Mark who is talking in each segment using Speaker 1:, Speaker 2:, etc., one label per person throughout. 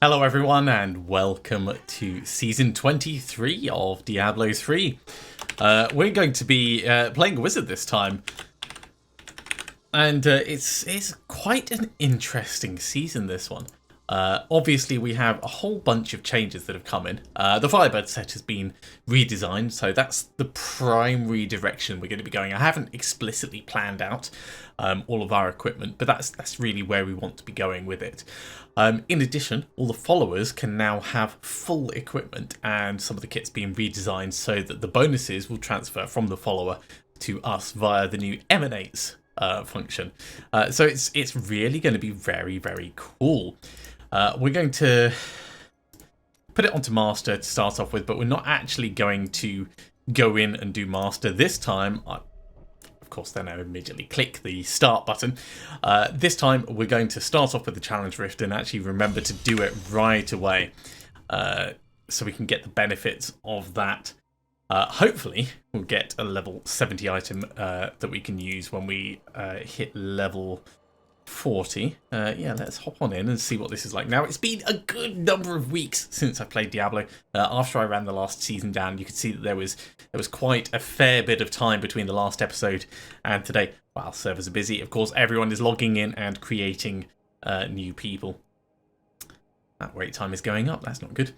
Speaker 1: Hello everyone and welcome to Season 23 of Diablo 3. We're going to be playing a wizard this time. And it's quite an interesting season, this one. Obviously we have a whole bunch of changes that have come in. The Firebird Set has been redesigned, so that's the primary direction we're going to be going. I haven't explicitly planned out all of our equipment, but that's really where we want to be going with it. In addition, all the followers can now have full equipment, and some of the kits being redesigned so that the bonuses will transfer from the follower to us via the new emanates function. So it's really going to be very, very cool. We're going to put it onto Master to start off with, but we're not actually going to go in and do Master this time. Of course, then I immediately click the Start button. This time, we're going to start off with the Challenge Rift and actually remember to do it right away so we can get the benefits of that. Hopefully, we'll get a level 70 item that we can use when we hit level 40. Yeah, let's hop on in and see what this is like. Now, it's been a good number of weeks since I played Diablo. After I ran the last season down, you could see that there was quite a fair bit of time between the last episode and today. While servers are busy, of course, everyone is logging in and creating new people. That wait time is going up. That's not good.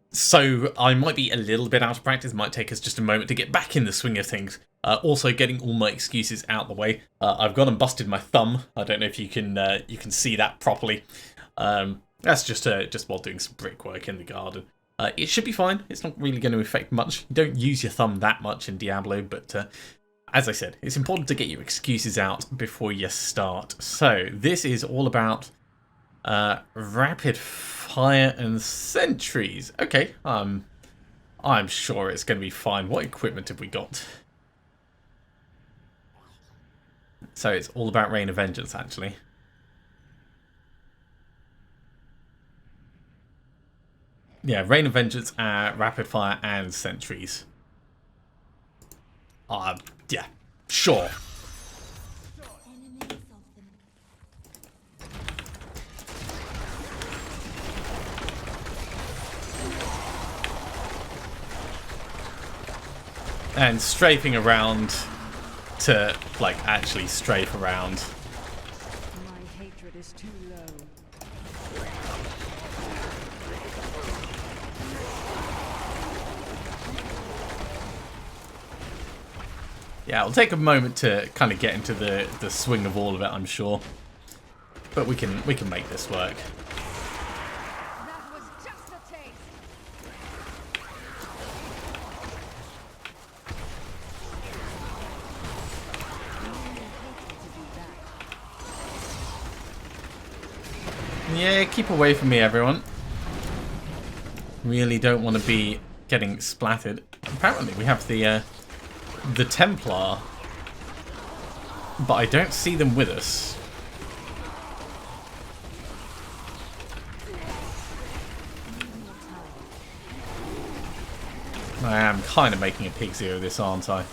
Speaker 1: So I might be a little bit out of practice. It might take us just a moment to get back in the swing of things. Also, getting all my excuses out the way. I've gone and busted my thumb. I don't know if you can see that properly. That's just while doing some brickwork in the garden. It should be fine. It's not really going to affect much. You don't use your thumb that much in Diablo, but as I said, it's important to get your excuses out before you start. So this is all about rapid fire and sentries. Okay, I'm sure it's going to be fine. What equipment have we got? So it's all about Rain of Vengeance, actually. Yeah, Rain of Vengeance, rapid fire and sentries. Yeah, sure. And strafing around to, like, actually strafe around.
Speaker 2: My hatred is too low.
Speaker 1: Yeah, it'll take a moment to kind of get into the swing of all of it, I'm sure. But we can make this work.
Speaker 2: That was just a taste.
Speaker 1: Yeah, keep away from me, everyone. Really don't want to be getting splattered. Apparently, we have the Templar, but I don't see them with us. I am kind of making a pig's ear of this, aren't I?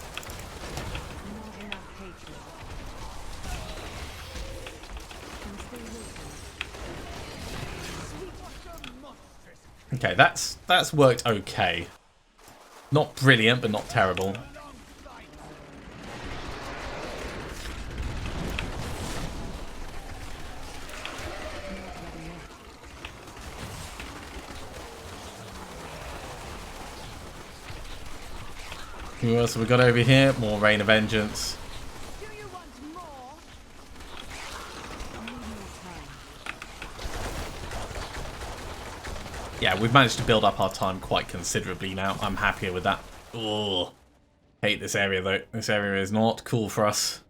Speaker 1: Okay, that's worked okay. Not brilliant, but not terrible. Who else have we got over here? More Rain of Vengeance.
Speaker 2: Do you want more?
Speaker 1: Yeah, we've managed to build up our time quite considerably now. I'm happier with that. Ugh. Hate this area, though. This area is not cool for us.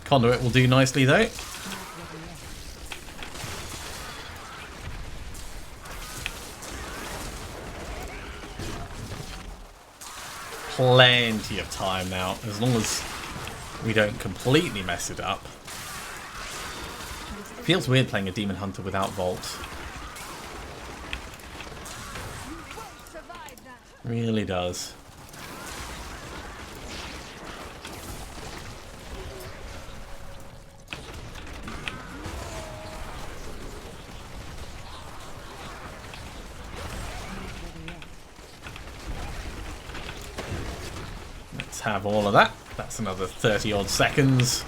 Speaker 1: Conduit will do nicely, though. Plenty of time now, as long as we don't completely mess it up. Feels weird playing a Demon Hunter without Vault. Really does. Let's have all of that. That's another 30 odd seconds.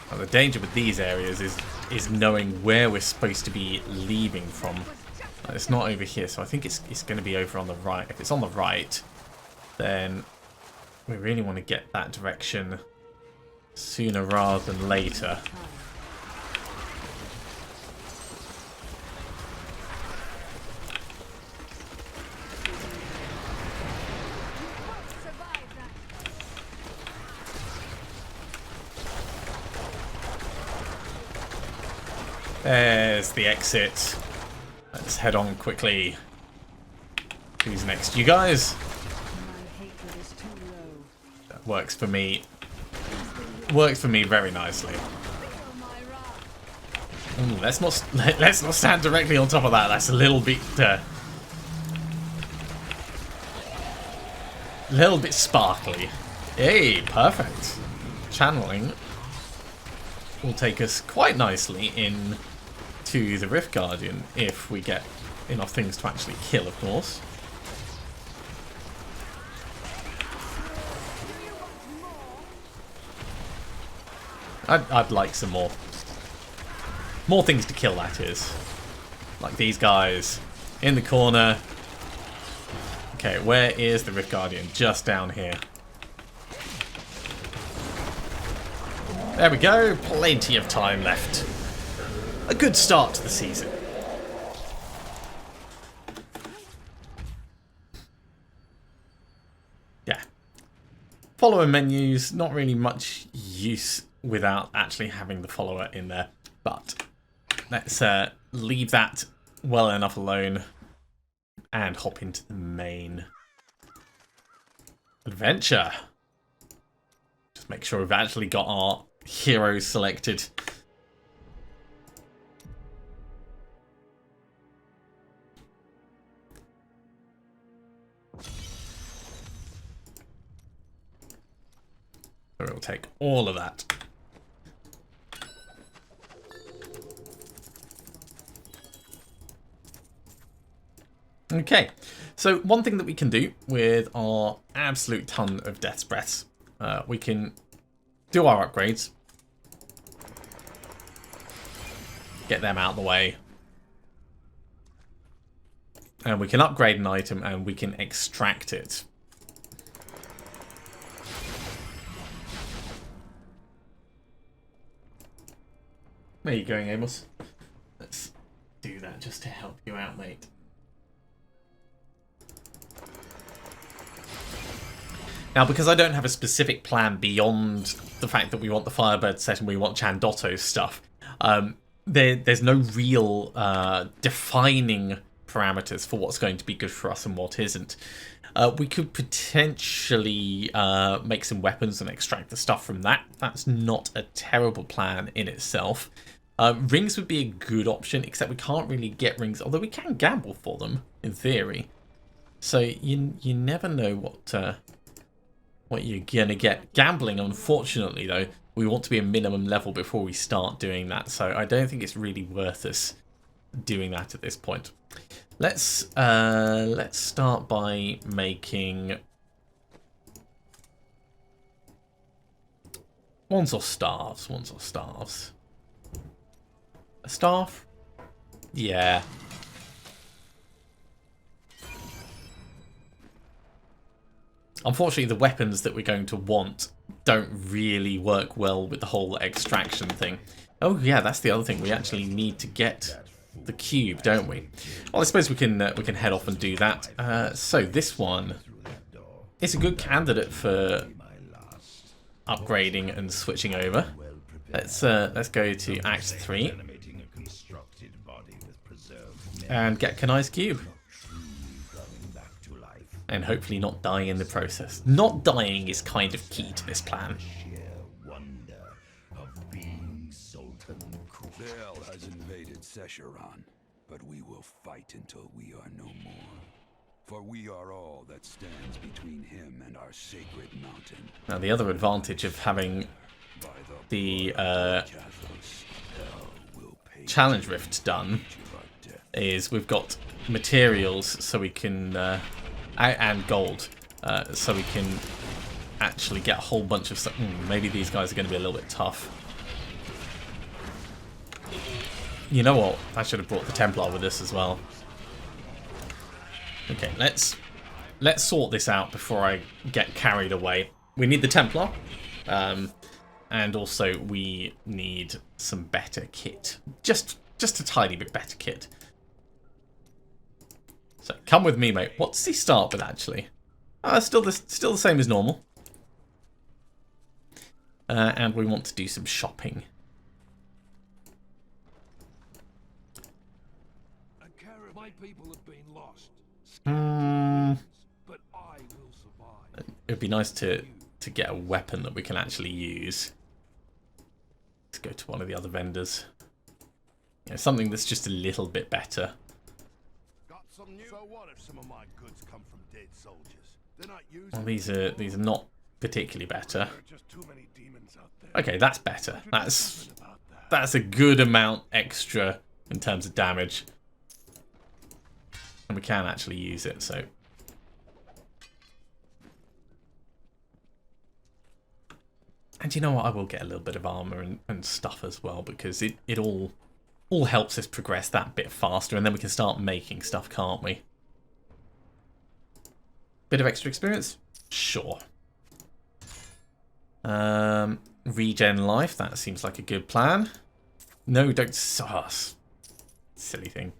Speaker 1: Now, the danger with these areas is knowing where we're supposed to be leaving from. It's not over here, so I think it's going to be over on the right. If it's on the right, then we really want to get that direction sooner rather than later. There's the exit. Let's head on quickly. Who's next? You guys? That works for me. Works for me very nicely. Ooh, let's not stand directly on top of that. That's a little bit sparkly. Hey, perfect. Channeling will take us quite nicely in to the Rift Guardian if we get enough things to actually kill, of course. I'd like some more things to kill, that is. Like these guys in the corner. Okay, where is the Rift Guardian? Just down here. There we go, plenty of time left. A good start to the season. Yeah. Follower menus, not really much use without actually having the follower in there. But let's leave that well enough alone and hop into the main adventure. Just make sure we've actually got our heroes selected. So it'll take all of that. Okay, so one thing that we can do with our absolute ton of Death's Breaths, we can do our upgrades, get them out of the way, and we can upgrade an item and we can extract it. Where are you going, Amos? Let's do that just to help you out, mate. Now, because I don't have a specific plan beyond the fact that we want the Firebird set and we want Chandotto's stuff, there's no real defining parameters for what's going to be good for us and what isn't. We could potentially make some weapons and extract the stuff from that. That's not a terrible plan in itself. Rings would be a good option, except we can't really get rings, although we can gamble for them, in theory. So you never know what you're gonna get. Gambling, unfortunately, though, we want to be a minimum level before we start doing that, so I don't think it's really worth us doing that at this point. Let's start by making wands or staves. Wands or staves. A staff? Yeah. Unfortunately, the weapons that we're going to want don't really work well with the whole extraction thing. Oh yeah, that's the other thing. We actually need to get the cube, don't we? Well, I suppose we can head off and do that. So this one is a good candidate for upgrading and switching over. Let's go to Act 3 and get Kanai's cube. And hopefully not die in the process. Not dying is kind of key to this plan.
Speaker 3: Bale has invaded Secheron, But we will fight until we are no more. For we are all that stands between him and our sacred mountain.
Speaker 1: Now the other advantage of having the challenge rift done is we've got materials so we can and gold so we can actually get a whole bunch of stuff. Maybe these guys are going to be a little bit tough. You know what? I should have brought the Templar with us as well. Okay, let's sort this out before I get carried away. We need the Templar, and also we need some better kit. Just a tiny bit better kit. So come with me, mate. What does he start with actually? Still the same as normal. And we want to do some shopping.
Speaker 3: My people have been lost. But I will survive.
Speaker 1: It'd be nice to get a weapon that we can actually use. Let's go to one of the other vendors. You know, something that's just a little bit better.
Speaker 4: Got some new. So what if some of my goods come from dead soldiers? They're not used.
Speaker 1: Well, these are not particularly better.
Speaker 4: There are just too many demons out there.
Speaker 1: Okay, that's better. That's a good amount extra in terms of damage. And we can actually use it, so. And you know what? I will get a little bit of armor and stuff as well, because it all helps us progress that bit faster, and then we can start making stuff, can't we? Bit of extra experience? Sure. Regen life, that seems like a good plan. No, don't sauce. Silly thing.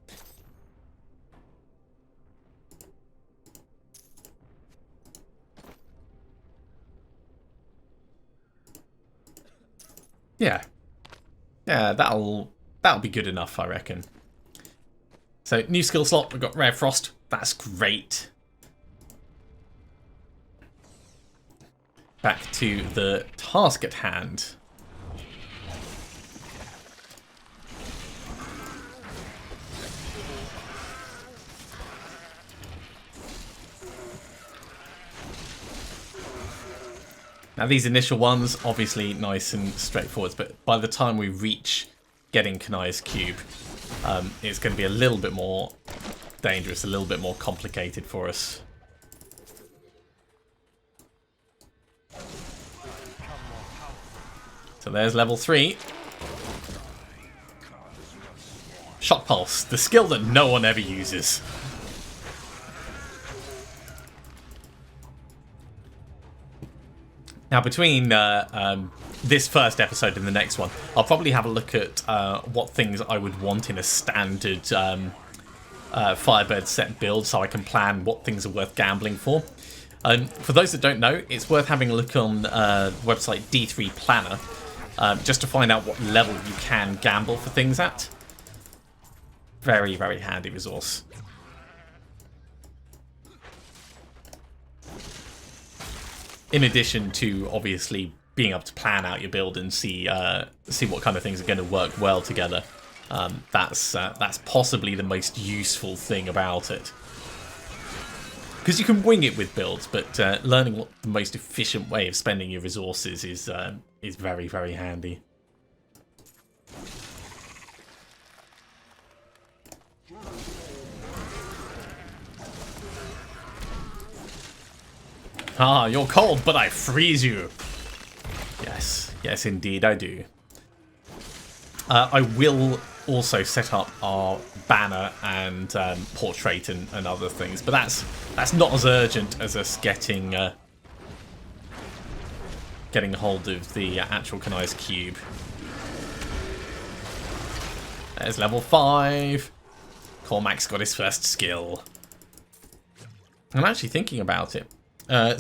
Speaker 1: Yeah. Yeah, that'll be good enough, I reckon. So, new skill slot, we've got Rare Frost. That's great. Back to the task at hand. Now these initial ones, obviously nice and straightforward, but by the time we reach getting Kanai's cube, it's going to be a little bit more dangerous, a little bit more complicated for us. So there's level 3. Shock Pulse, the skill that no one ever uses. Now, between this first episode and the next one, I'll probably have a look at what things I would want in a standard Firebird Set build, so I can plan what things are worth gambling for. For those that don't know, it's worth having a look on the website D3 Planner, just to find out what level you can gamble for things at. Very, very handy resource. In addition to, obviously, being able to plan out your build and see what kind of things are going to work well together, that's possibly the most useful thing about it. Because you can wing it with builds, but learning what the most efficient way of spending your resources is very, very handy. Ah, you're cold, but I freeze you. Yes, yes, indeed I do. I will also set up our banner and portrait and other things, but that's not as urgent as us getting hold of the actual Kanai's cube. There's level 5. Cormac's got his first skill. I'm actually thinking about it.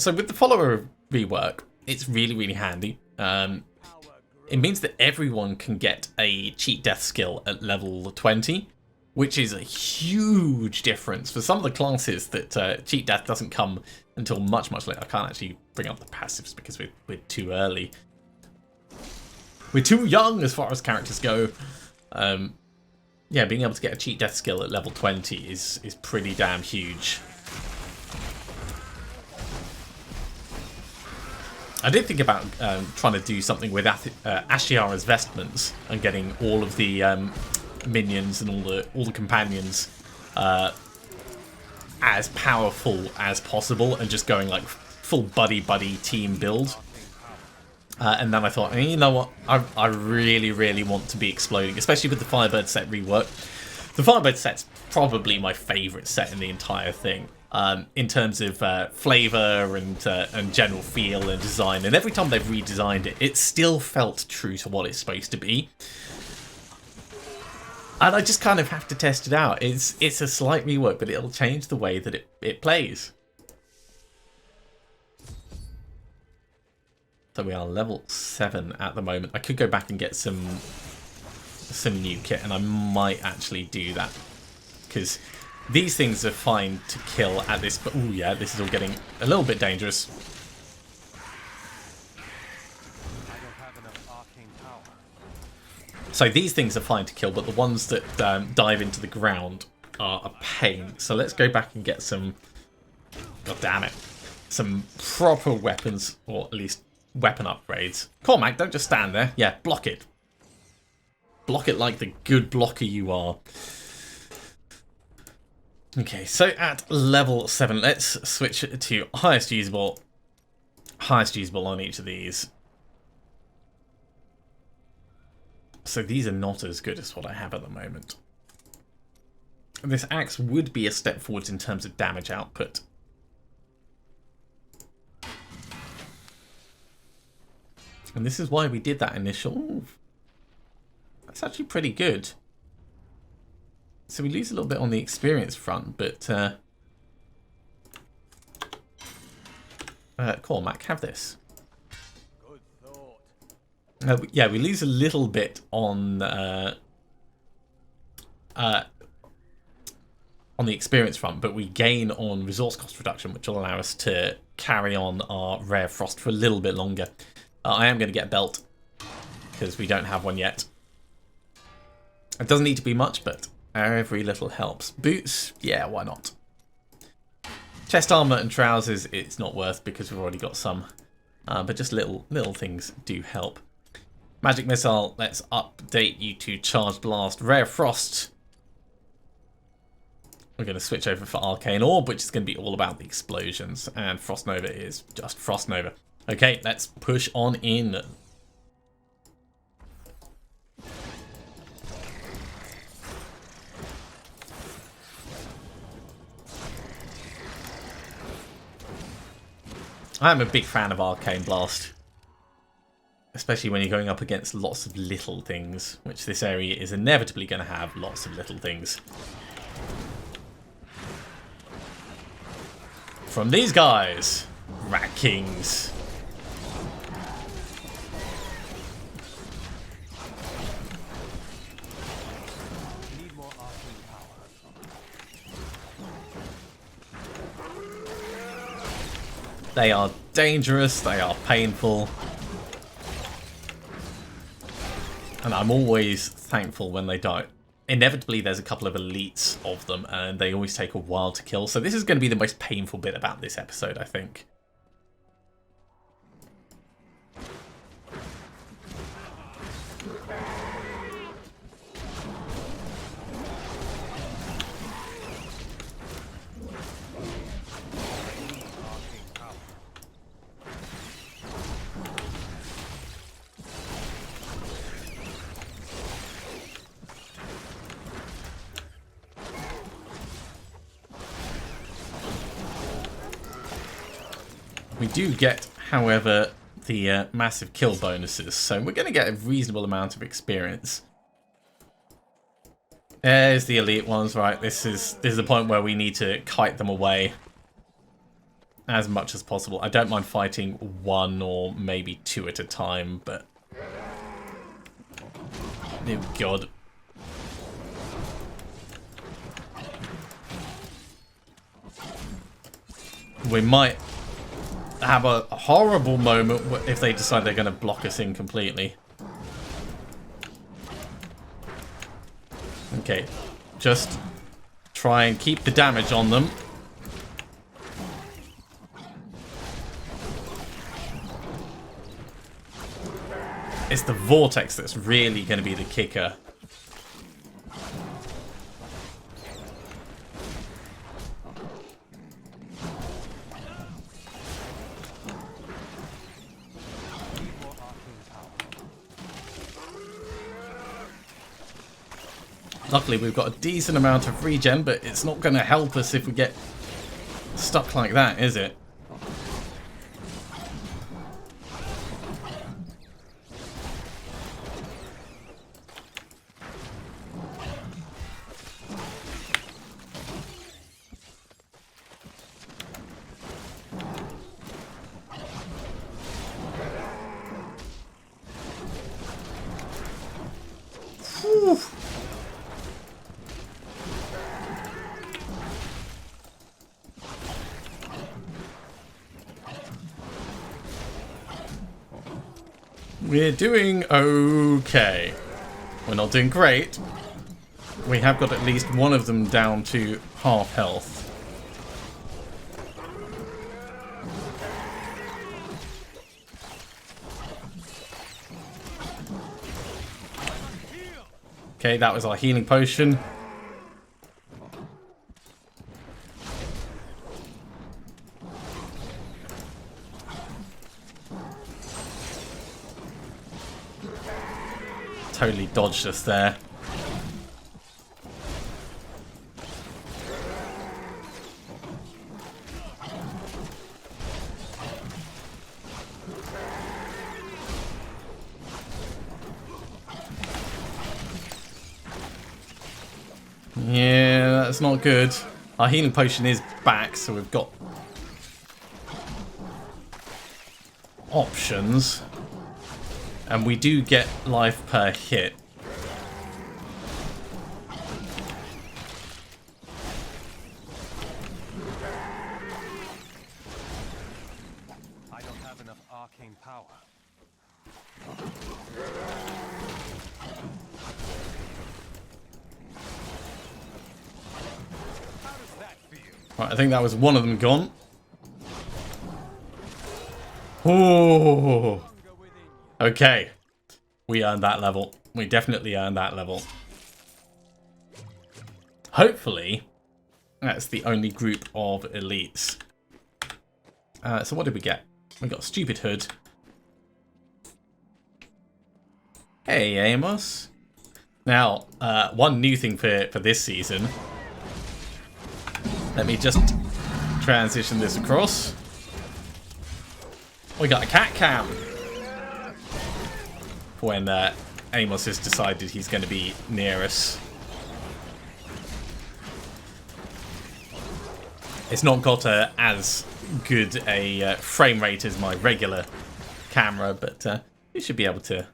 Speaker 1: So with the follower rework, it's really, really handy. It means that everyone can get a cheat death skill at level 20, which is a huge difference for some of the classes that cheat death doesn't come until much, much later. I can't actually bring up the passives because we're too early. We're too young as far as characters go. yeah, being able to get a cheat death skill at level 20 is pretty damn huge. I did think about trying to do something with Ashiara's vestments and getting all of the minions and all the companions as powerful as possible, and just going like full buddy team build. And then I thought, you know what, I really want to be exploding, especially with the Firebird set rework. The Firebird set's probably my favourite set in the entire thing. In terms of flavour and general feel and design, and every time they've redesigned it, it still felt true to what it's supposed to be. And I just kind of have to test it out. It's a slight rework, but it'll change the way that it plays. So we are level 7 at the moment. I could go back and get some new kit, and I might actually do that, because these things are fine to kill at this, but oh yeah, this is all getting a little bit dangerous. So these things are fine to kill, but the ones that dive into the ground are a pain. So let's go back and get some, god damn it, some proper weapons, or at least weapon upgrades. Cormac, don't just stand there. Yeah, block it. Block it like the good blocker you are. Okay, so at level 7, let's switch to highest usable on each of these. So these are not as good as what I have at the moment. This axe would be a step forward in terms of damage output. And this is why we did that initial. Ooh, that's actually pretty good. So we lose a little bit on the experience front, but Cormac, have this.
Speaker 4: Good thought.
Speaker 1: Yeah, we lose a little bit on the experience front, but we gain on resource cost reduction, which will allow us to carry on our rare frost for a little bit longer. I am going to get a belt, because we don't have one yet. It doesn't need to be much, but every little helps. Boots, yeah, why not? Chest armor and trousers, it's not worth because we've already got some. But just little things do help. Magic missile, let's update you to charged blast. Rare frost. We're going to switch over for arcane orb, which is going to be all about the explosions. And frost nova is just frost nova. Okay, let's push on in. I'm a big fan of Arcane Blast, especially when you're going up against lots of little things, which this area is inevitably going to have lots of little things. From these guys, Rat Kings. They are dangerous, they are painful. And I'm always thankful when they die. Inevitably, there's a couple of elites of them, and they always take a while to kill. So this is going to be the most painful bit about this episode, I think. We do get, however, the massive kill bonuses, so we're going to get a reasonable amount of experience. There's the elite ones, right? This is the point where we need to kite them away as much as possible. I don't mind fighting one or maybe two at a time, but oh god. We might have a horrible moment if they decide they're going to block us in completely. Okay, just try and keep the damage on them. It's the vortex that's really going to be the kicker. Luckily, we've got a decent amount of regen, but it's not going to help us if we get stuck like that, is it? Whew. We're doing okay. We're not doing great. We have got at least one of them down to half health. Okay, that was our healing potion. Totally dodged us there. Yeah, that's not good. Our healing potion is back, so we've got options. And we do get life per hit.
Speaker 5: I don't have enough arcane power. How does that feel?
Speaker 1: Right, I think that was one of them gone. Ooh. Okay. We earned that level. We definitely earned that level. Hopefully, that's the only group of elites. So what did we get? We got Stupid Hood. Hey, Amos. Now, one new thing for this season. Let me just transition this across. We got a cat cam. When Amos has decided he's going to be near us. It's not got as good a frame rate as my regular camera, but you should be able to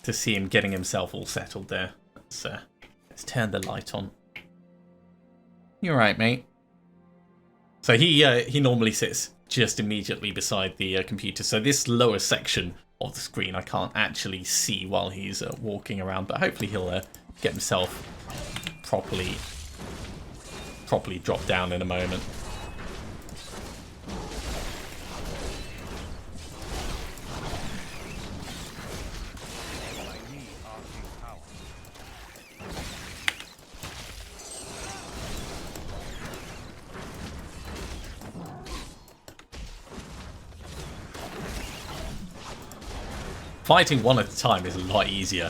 Speaker 1: see him getting himself all settled there. Let's turn the light on. You're right, mate. So he normally sits just immediately beside the computer. So this lower section of the screen I can't actually see while he's walking around, but hopefully he'll get himself properly dropped down in a moment. Fighting one at a time is a lot easier.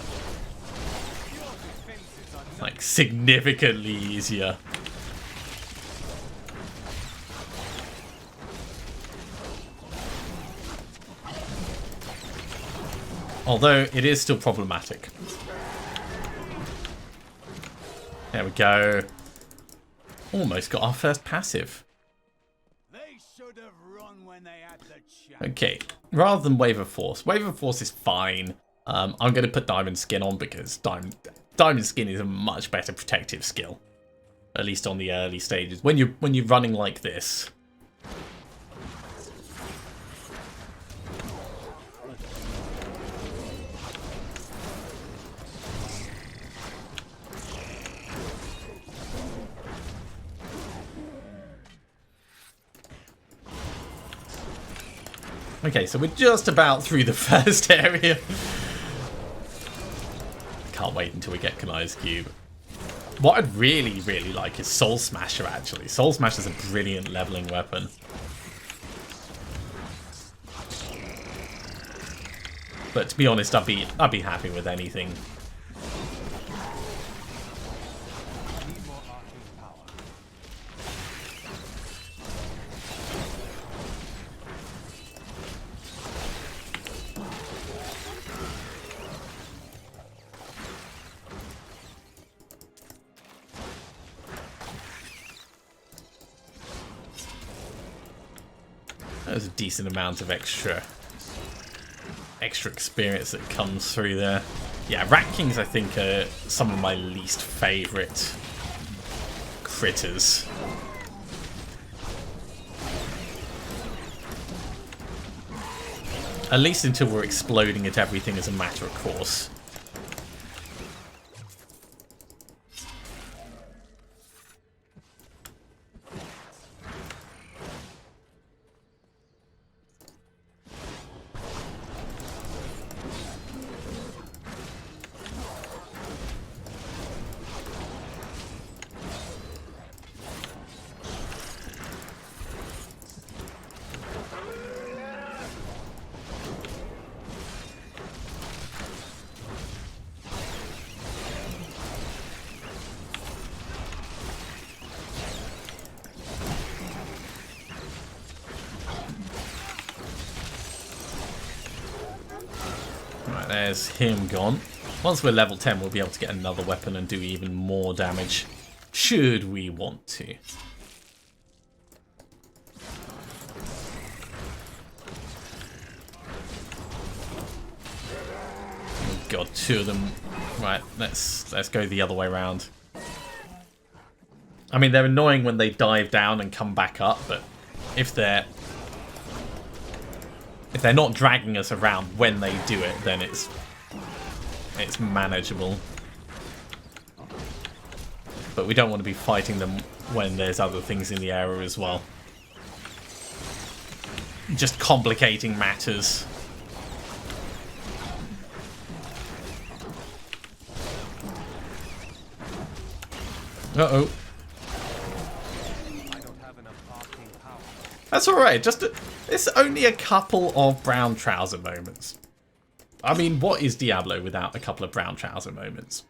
Speaker 1: Like, significantly easier. Although, it is still problematic. There we go. Almost got our first passive.
Speaker 3: They should have run when they had the chance.
Speaker 1: Okay, rather than Wave of Force. Wave of Force is fine. I'm going to put Diamond Skin on because Diamond Skin is a much better protective skill. At least on the early stages. When you're running like this. Okay, so we're just about through the first area. Can't wait until we get Kanai's cube. What I'd really, really like is Soul Smasher, actually. Soul Smasher is a brilliant leveling weapon. But to be honest, I'd be happy with anything.
Speaker 5: Need more arcane power.
Speaker 1: There's a decent amount of extra experience that comes through there. Yeah, Rat Kings I think are some of my least favourite critters. At least until we're exploding at everything as a matter of course. Right, there's him gone. Once we're level 10, we'll be able to get another weapon and do even more damage, should we want to. Oh god, two of them. Right, let's go the other way around. I mean, they're annoying when they dive down and come back up, but if they're not dragging us around when they do it, then it's manageable. But we don't want to be fighting them when there's other things in the area as well. Just complicating matters. Uh-oh.
Speaker 5: I don't have enough arcane power.
Speaker 1: That's alright, it's only a couple of brown trouser moments. I mean, what is Diablo without a couple of brown trouser moments?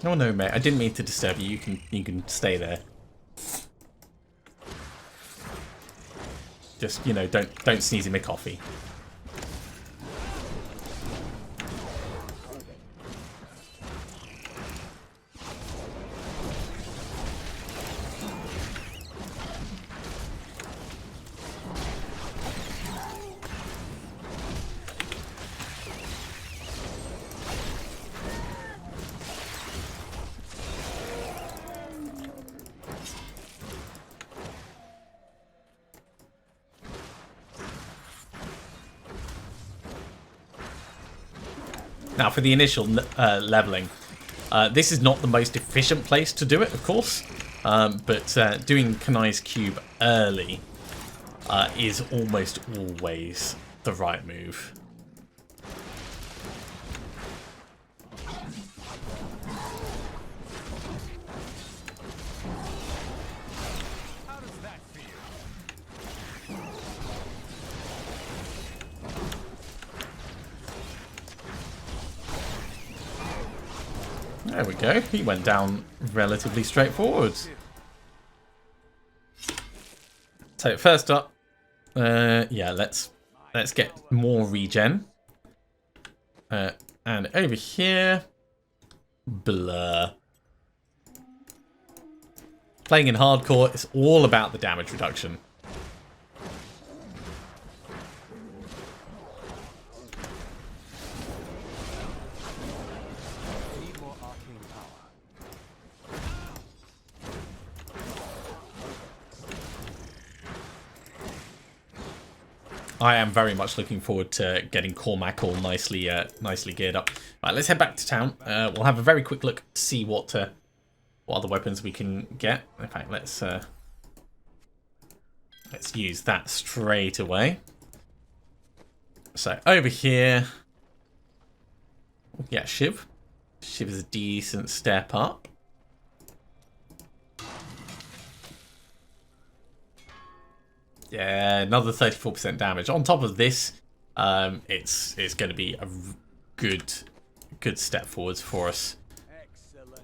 Speaker 1: Oh no, mate, I didn't mean to disturb you. You can stay there. Just, you know, don't sneeze in my coffee. Now, for the initial leveling, this is not the most efficient place to do it, of course, but doing Kanai's cube early is almost always the right move.
Speaker 5: How does that feel?
Speaker 1: There we go. He went down relatively straightforward. So first up, yeah, let's get more regen. And over here, blur. Playing in hardcore, it's all about the damage reduction.
Speaker 5: Need more arcane power.
Speaker 1: I am very much looking forward to getting Cormac all nicely geared up. Right, let's head back to town. We'll have a very quick look to see what other weapons we can get. In fact, let's use that straight away. So over here, yeah, Shiv. Shiv is a decent step up. Yeah, another 34% damage. On top of this, it's going to be a good step forwards for us.
Speaker 5: Excellent.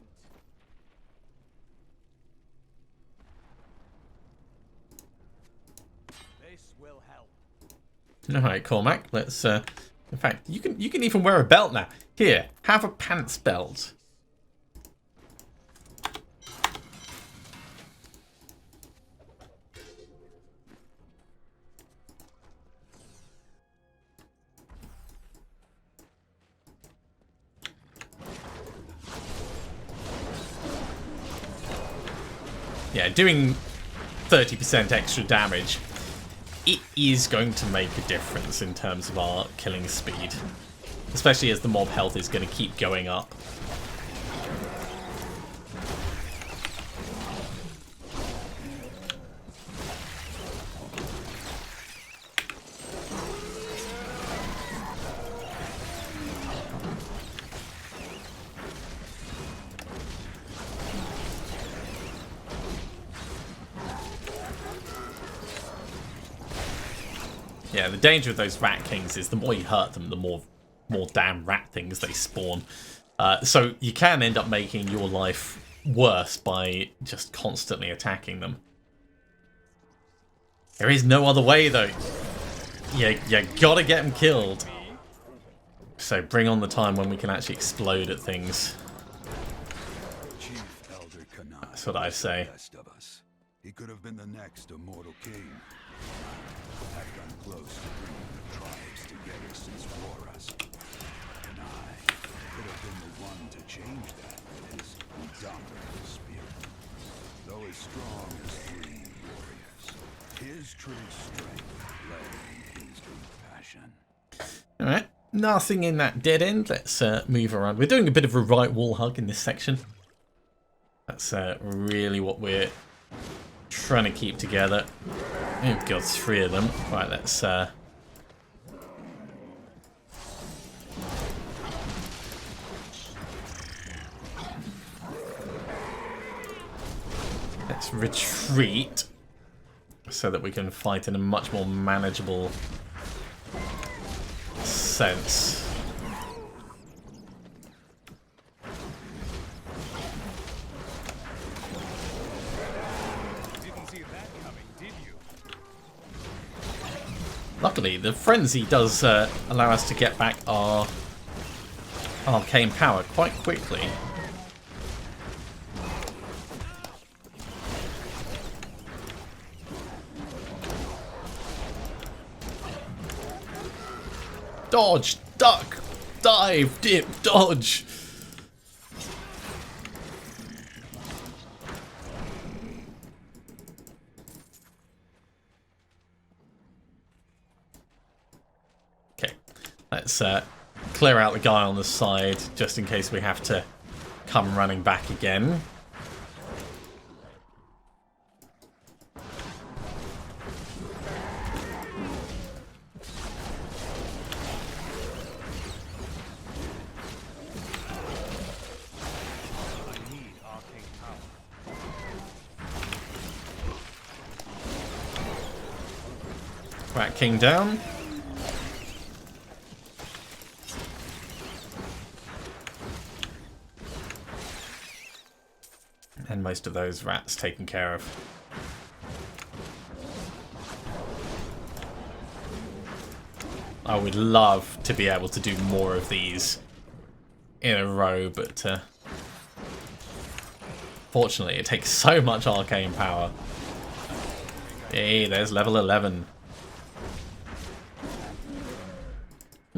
Speaker 5: This will help.
Speaker 1: All right, Cormac. Let's. In fact, you can even wear a belt now. Here, have a pants belt. Yeah, doing 30% extra damage, it is going to make a difference in terms of our killing speed. Especially as the mob health is going to keep going up. Yeah, the danger of those rat kings is the more you hurt them, the more damn rat things they spawn. So you can end up making your life worse by just constantly attacking them. There is no other way, though. You gotta get them killed. So bring on the time when we can actually explode at things.
Speaker 3: Chief Elder Kanai.
Speaker 1: That's what I say.
Speaker 3: Best of us. He could have been the next immortal king. I've done close to bringing the tribes together since Warus. And I could have been the one to change that with his indomitable spirit. Though as strong as 3 warriors, his true strength lay in his compassion.
Speaker 1: Alright, nothing in that dead end. Let's move around. We're doing a bit of a right wall hug in this section. That's really what we're trying to keep together. Oh god, 3 of them. Right, let's retreat so that we can fight in a much more manageable sense. Luckily, the frenzy does allow us to get back our arcane power quite quickly. Dodge, duck, dive, dip, dodge. Okay, let's clear out the guy on the side just in case we have to come running back again. Rat King down. And most of those rats taken care of. I would love to be able to do more of these in a row, but fortunately it takes so much arcane power. Hey, there's level 11.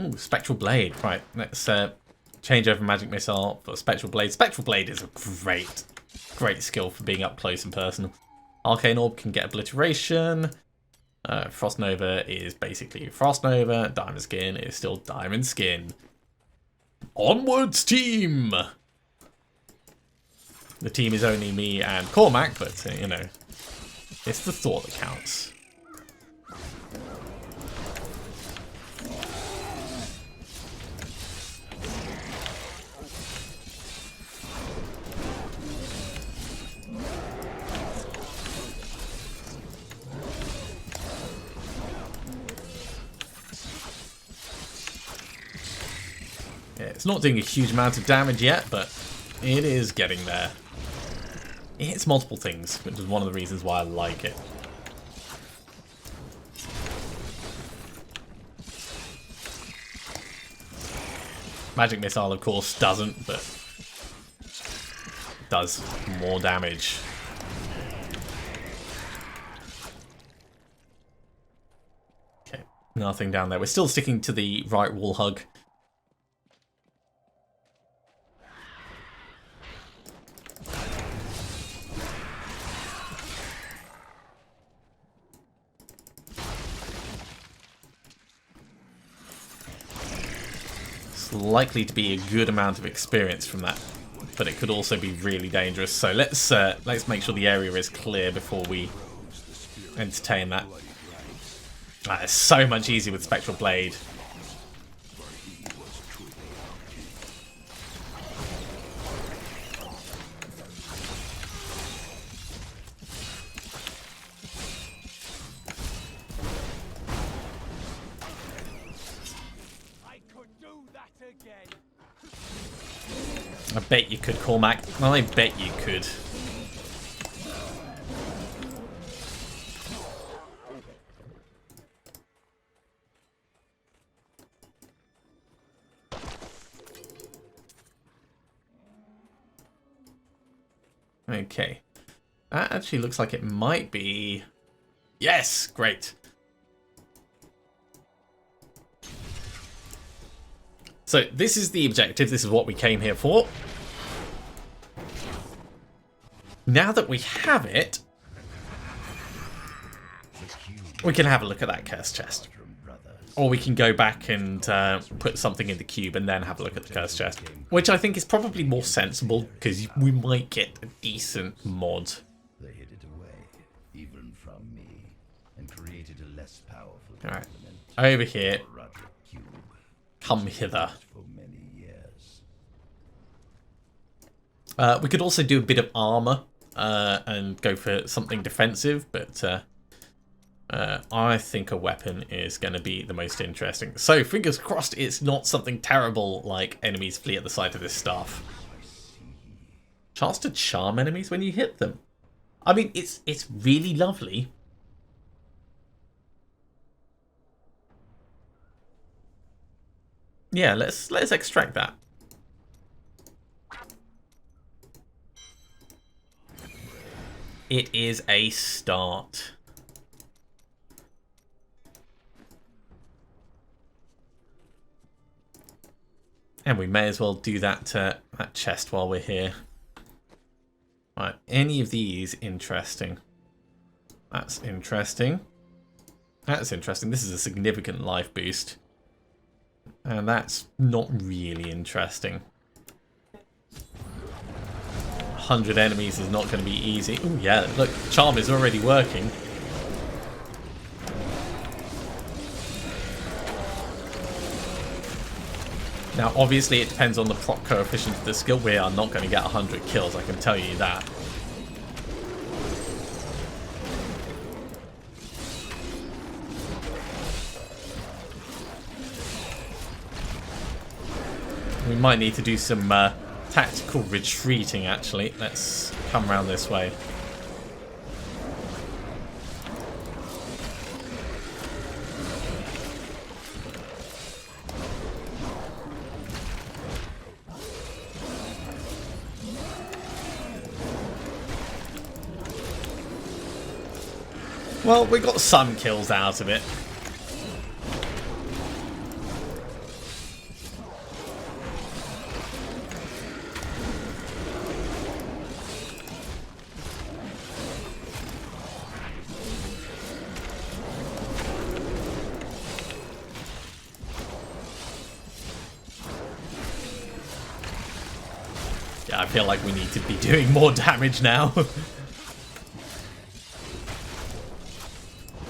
Speaker 1: Ooh, Spectral Blade. Right, let's change over Magic Missile for Spectral Blade. Spectral Blade is a great skill for being up close and personal. Arcane Orb can get Obliteration. Frost Nova is basically Frost Nova. Diamond Skin is still Diamond Skin. Onwards, team! The team is only me and Cormac, but, you know, it's the thought that counts. Yeah, it's not doing a huge amount of damage yet, but it is getting there. It hits multiple things, which is one of the reasons why I like it. Magic Missile, of course, doesn't, but does more damage. Okay, nothing down there. We're still sticking to the right wall hug. Likely to be a good amount of experience from that, but it could also be really dangerous. So let's make sure the area is clear before we entertain that. It's so much easier with Spectral Blade. I bet you could, Cormac. I bet you could. Okay. That actually looks like it might be... Yes! Great. So this is the objective. This is what we came here for. Now that we have it, we can have a look at that cursed chest. Or we can go back and put something in the cube and then have a look at the cursed chest. Which I think is probably more sensible, because we might get a decent mod.
Speaker 3: They hid it away, even from me, and created a less powerful
Speaker 1: Alright.
Speaker 3: element.
Speaker 1: Over here.
Speaker 3: Cube
Speaker 1: Come hither.
Speaker 3: for many years.
Speaker 1: We could also do a bit of armor and go for something defensive, but I think a weapon is going to be the most interesting. So fingers crossed it's not something terrible like enemies flee at the sight of this staff. Chance to charm enemies when you hit them. I mean, it's really lovely. Yeah, let's extract that. It is a start. And we may as well do that that chest while we're here. Right, any of these interesting? That's interesting. That's interesting. This is a significant life boost. And that's not really interesting. 100 enemies is not going to be easy. Oh yeah, look, charm is already working. Now, obviously, it depends on the proc coefficient of the skill. We are not going to get 100 kills, I can tell you that. We might need to do some tactical retreating, actually. Let's come around this way. Well, we got some kills out of it. I feel like we need to be doing more damage now.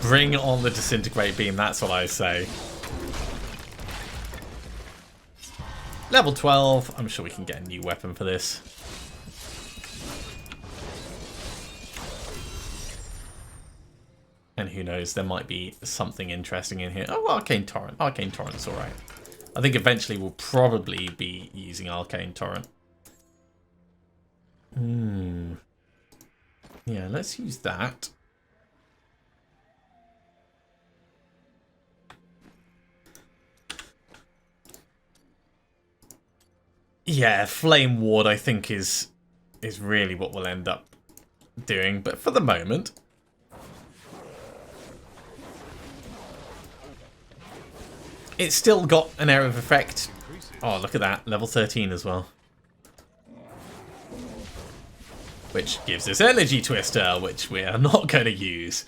Speaker 1: Bring on the disintegrate beam, that's what I say. Level 12, I'm sure we can get a new weapon for this. And who knows, there might be something interesting in here. Oh, Arcane Torrent. Arcane Torrent's alright. I think eventually we'll probably be using Arcane Torrent. Yeah, let's use that. Yeah, Flame Ward I think is really what we'll end up doing, but for the moment. It's still got an area of effect. Oh, look at that. Level 13 as well. Which gives us Energy Twister, which we are not going to use.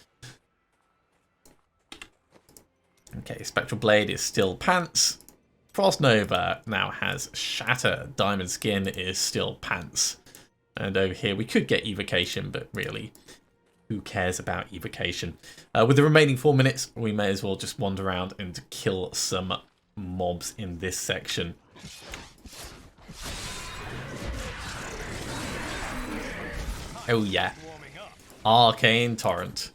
Speaker 1: Okay, Spectral Blade is still pants. Frost Nova now has Shatter. Diamond Skin is still pants. And over here we could get Evocation, but really, who cares about Evocation? With the remaining 4 minutes, we may as well just wander around and kill some mobs in this section. Oh yeah. Arcane Torrent.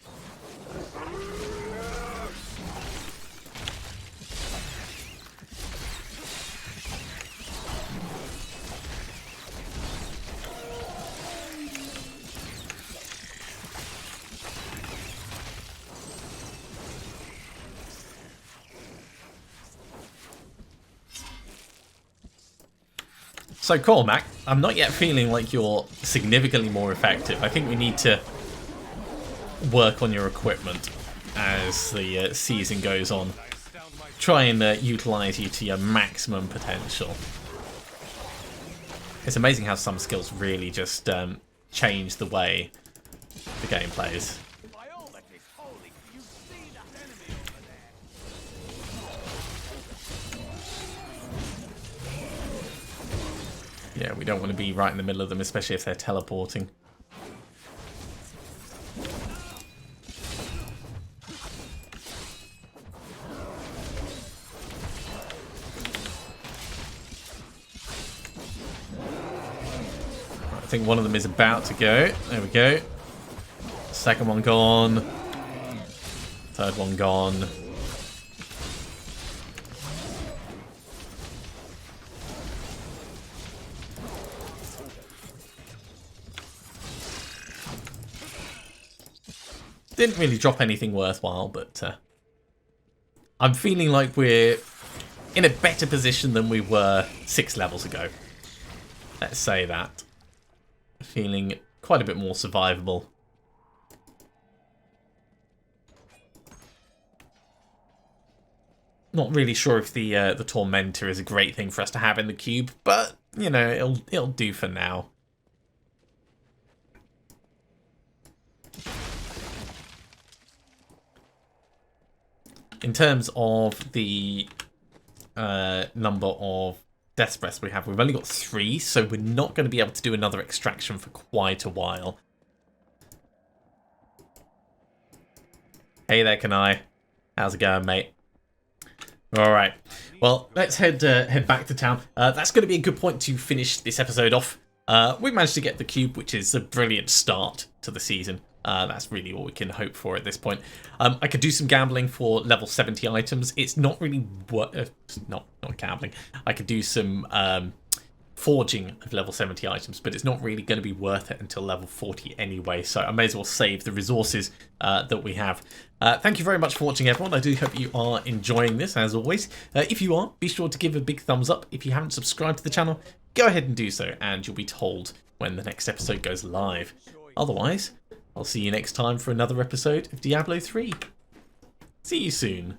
Speaker 1: So Cormac, I'm not yet feeling like you're significantly more effective. I think we need to work on your equipment as the season goes on. Try and utilize you to your maximum potential. It's amazing how some skills really just change the way the game plays. Yeah, we don't want to be right in the middle of them, especially if they're teleporting. I think one of them is about to go. There we go. Second one gone. Third one gone. Didn't really drop anything worthwhile, but I'm feeling like we're in a better position than we were 6 levels ago. Let's say that. Feeling quite a bit more survivable. Not really sure if the Tormentor is a great thing for us to have in the cube, but you know, it'll do for now. In terms of the number of Death Breaths we have, we've only got 3, so we're not going to be able to do another extraction for quite a while. Hey there, Kanai. How's it going, mate? Alright, well, let's head back to town. That's going to be a good point to finish this episode off. We managed to get the cube, which is a brilliant start to the season. That's really all we can hope for at this point. I could do some gambling for level 70 items. It's not really not gambling. I could do some forging of level 70 items, but it's not really going to be worth it until level 40 anyway. So I may as well save the resources that we have. Thank you very much for watching, everyone. I do hope you are enjoying this, as always. If you are, be sure to give a big thumbs up. If you haven't subscribed to the channel, go ahead and do so, and you'll be told when the next episode goes live. Otherwise, I'll see you next time for another episode of Diablo 3. See you soon.